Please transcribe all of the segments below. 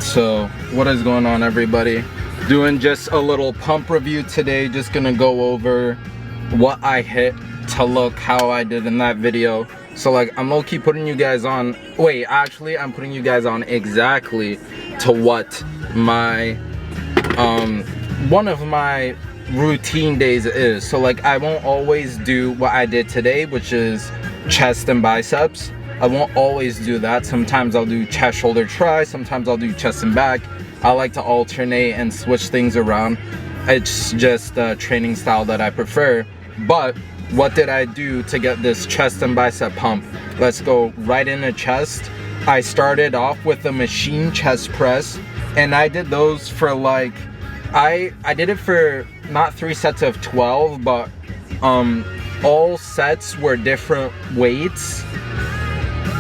So what is going on, everybody? Doing just a little pump review today. Just gonna go over what I hit to look how I did in that video. So like, I'm low-key putting you guys on, wait, actually I'm putting you guys on exactly to what my one of my routine days is. So like, I won't always do what I did today, which is chest and biceps. I won't always do that. Sometimes I'll do chest, shoulder, try. Sometimes I'll do chest and back. I like to alternate and switch things around. It's just a training style that I prefer. But what did I do to get this chest and bicep pump? Let's go right into chest. I started off with a machine chest press, and I did those for like, I did it for not 3 sets of 12, but all sets were different weights.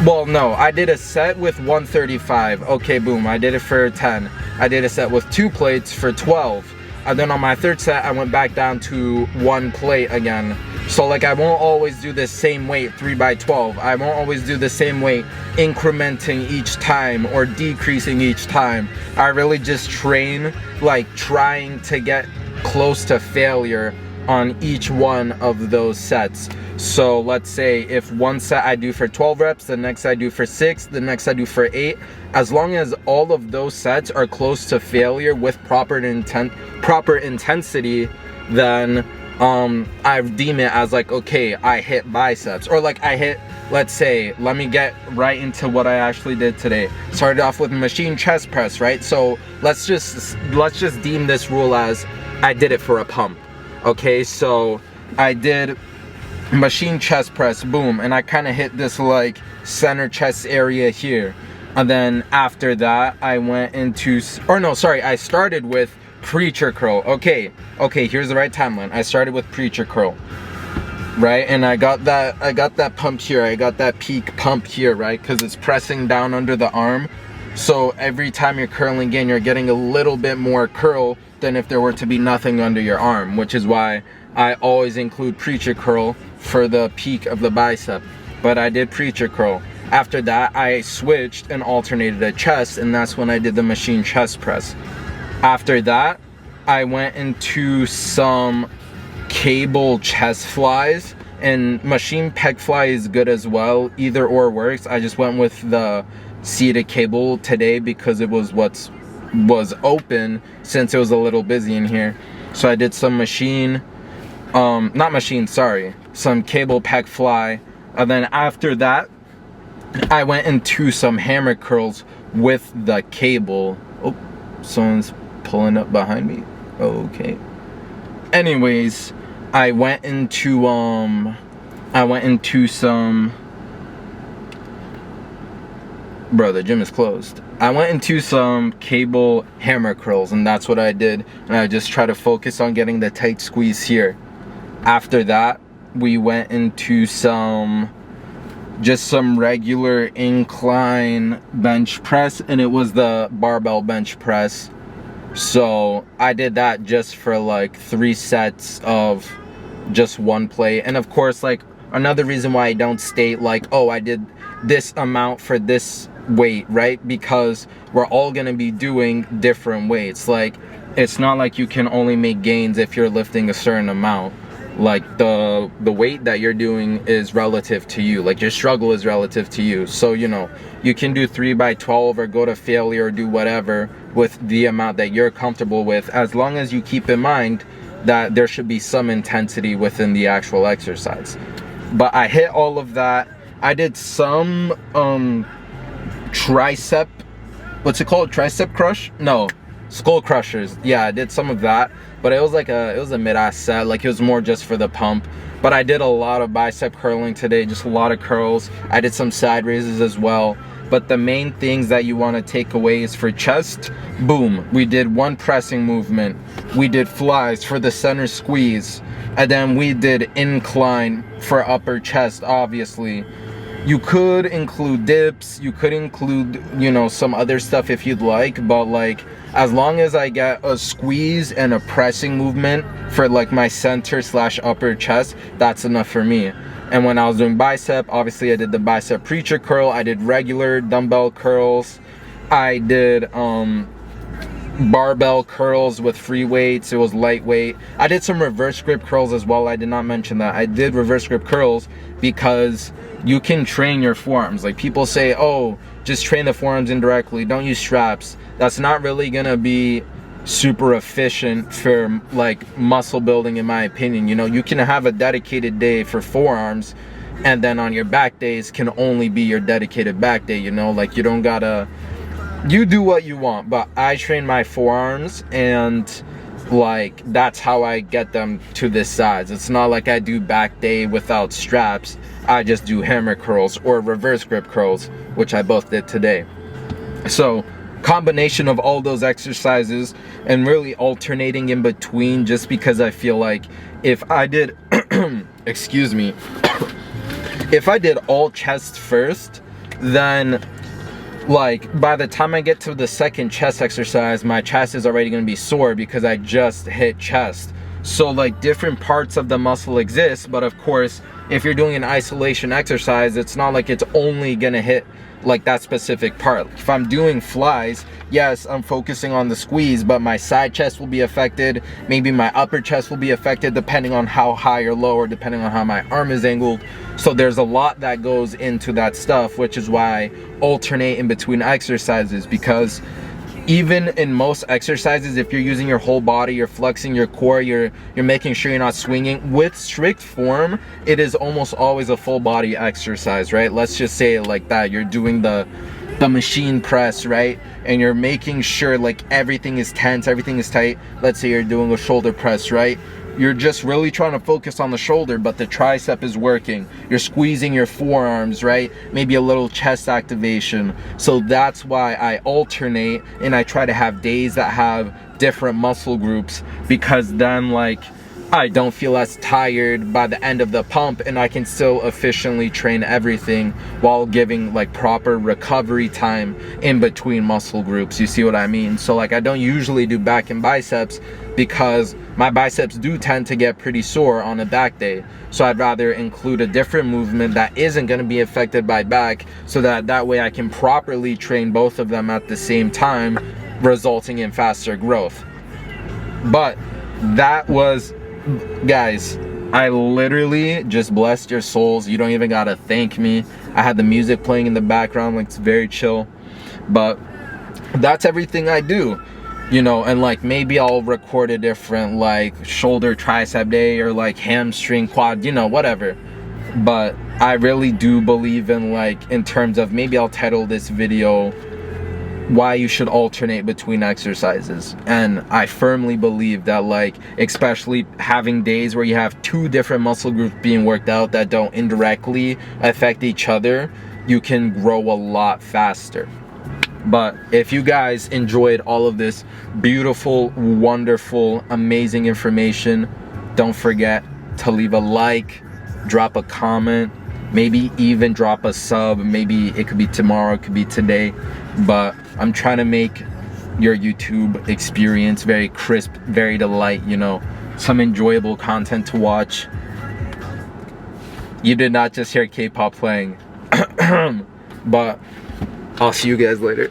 Well, no, I did a set with 135. Okay, boom, I did it for 10. I did a set with 2 plates for 12. And then on my third set, I went back down to 1 plate again. So like, I won't always do the same weight 3 by 12. I won't always do the same weight incrementing each time or decreasing each time. I really just train like trying to get close to failure on each one of those sets. So let's say if one set I do for 12 reps, the next I do for 6, the next I do for 8, as long as all of those sets are close to failure with proper intensity, then I deem it as like, okay, I hit biceps. Or like, I hit, let's say, let me get right into what I actually did today. Started off with machine chest press, right? So let's just deem this rule as I did it for a pump. Okay, so I did machine chest press, boom, and I kind of hit this like center chest area here. And then after that, I went into, or no, sorry, I started with preacher curl. Okay, here's the right timeline. I started with preacher curl, right? And I got that pump here. I got that peak pump here, right? Because it's pressing down under the arm. So every time you're curling in, you're getting a little bit more curl than if there were to be nothing under your arm, which is why I always include preacher curl for the peak of the bicep. But I did preacher curl. After that, I switched and alternated a chest, and that's when I did the machine chest press. After that, I went into some cable chest flies, and machine pec fly is good as well. Either or works. I just went with the seated cable today because it was what was open, since it was a little busy in here. So I did some machine, some cable pec fly. And then after that, I went into some hammer curls with the cable. Oh, someone's pulling up behind me. Okay. Anyways, I went into some, bro, the gym is closed. I went into some cable hammer curls, and that's what I did. And I just try to focus on getting the tight squeeze here. After that, we went into some regular incline bench press, and it was the barbell bench press. So I did that just for like 3 sets of just 1 plate. And of course, like, another reason why I don't state like, oh, I did this amount for this weight, right? Because we're all gonna be doing different weights. Like, it's not like you can only make gains if you're lifting a certain amount. Like, the weight that you're doing is relative to you. Like, your struggle is relative to you. So, you know, you can do 3 by 12 or go to failure or do whatever with the amount that you're comfortable with, as long as you keep in mind that there should be some intensity within the actual exercise. But I hit all of that. I did some tricep, what's it called, tricep crush? No, skull crushers. Yeah, I did some of that, but it was like it was a mid-ass set. Like, it was more just for the pump. But I did a lot of bicep curling today, just a lot of curls. I did some side raises as well. But the main things that you want to take away is for chest, boom, we did 1 pressing movement. We did flies for the center squeeze, and then we did incline for upper chest. Obviously, you could include dips, you could include, you know, some other stuff if you'd like, but like, as long as I get a squeeze and a pressing movement for like my center / upper chest, that's enough for me. And when I was doing bicep, obviously I did the bicep preacher curl, I did regular dumbbell curls, I did barbell curls with free weights. It was lightweight. I did some reverse grip curls as well. I did not mention that. I did reverse grip curls because you can train your forearms. Like, people say, oh, just train the forearms indirectly, don't use straps. That's not really gonna be super efficient for like muscle building, in my opinion. You know, you can have a dedicated day for forearms, and then on your back days can only be your dedicated back day. You know, like, you don't gotta, you do what you want. But I train my forearms, and like, that's how I get them to this size. It's not like I do back day without straps. I just do hammer curls or reverse grip curls, which I both did today. So combination of all those exercises and really alternating in between, just because I feel like if I did excuse me, if I did all chest first, then like by the time I get to the second chest exercise, my chest is already going to be sore because I just hit chest. So like, different parts of the muscle exist, but of course if you're doing an isolation exercise, it's not like it's only gonna hit like that specific part. If I'm doing flies, yes, I'm focusing on the squeeze, but my side chest will be affected, maybe my upper chest will be affected, depending on how high or low, or depending on how my arm is angled. So there's a lot that goes into that stuff, which is why I alternate in between exercises, because even in most exercises, if you're using your whole body, you're flexing your core, you're making sure you're not swinging. With strict form, it is almost always a full body exercise, right? Let's just say it like that. You're doing the machine press, right? And you're making sure like everything is tense, everything is tight. Let's say you're doing a shoulder press, right? You're just really trying to focus on the shoulder, but the tricep is working. You're squeezing your forearms, right? Maybe a little chest activation. So that's why I alternate, and I try to have days that have different muscle groups, because then like, I don't feel as tired by the end of the pump, and I can still efficiently train everything while giving like proper recovery time in between muscle groups. You see what I mean? So like, I don't usually do back and biceps because my biceps do tend to get pretty sore on a back day. So I'd rather include a different movement that isn't going to be affected by back, so that way I can properly train both of them at the same time, resulting in faster growth. But that was, guys, I literally just blessed your souls. You don't even gotta thank me. I had the music playing in the background, like, it's very chill. But that's everything I do, you know. And like, maybe I'll record a different like shoulder tricep day, or like hamstring quad, you know, whatever. But I really do believe in, like, in terms of, maybe I'll title this video why you should alternate between exercises. And I firmly believe that, like, especially having days where you have two different muscle groups being worked out that don't indirectly affect each other, you can grow a lot faster. But if you guys enjoyed all of this beautiful, wonderful, amazing information, don't forget to leave a like, drop a comment, maybe even drop a sub. Maybe it could be tomorrow, it could be today. But I'm trying to make your YouTube experience very crisp, very delight, you know, some enjoyable content to watch. You did not just hear K-pop playing. But I'll see you guys later.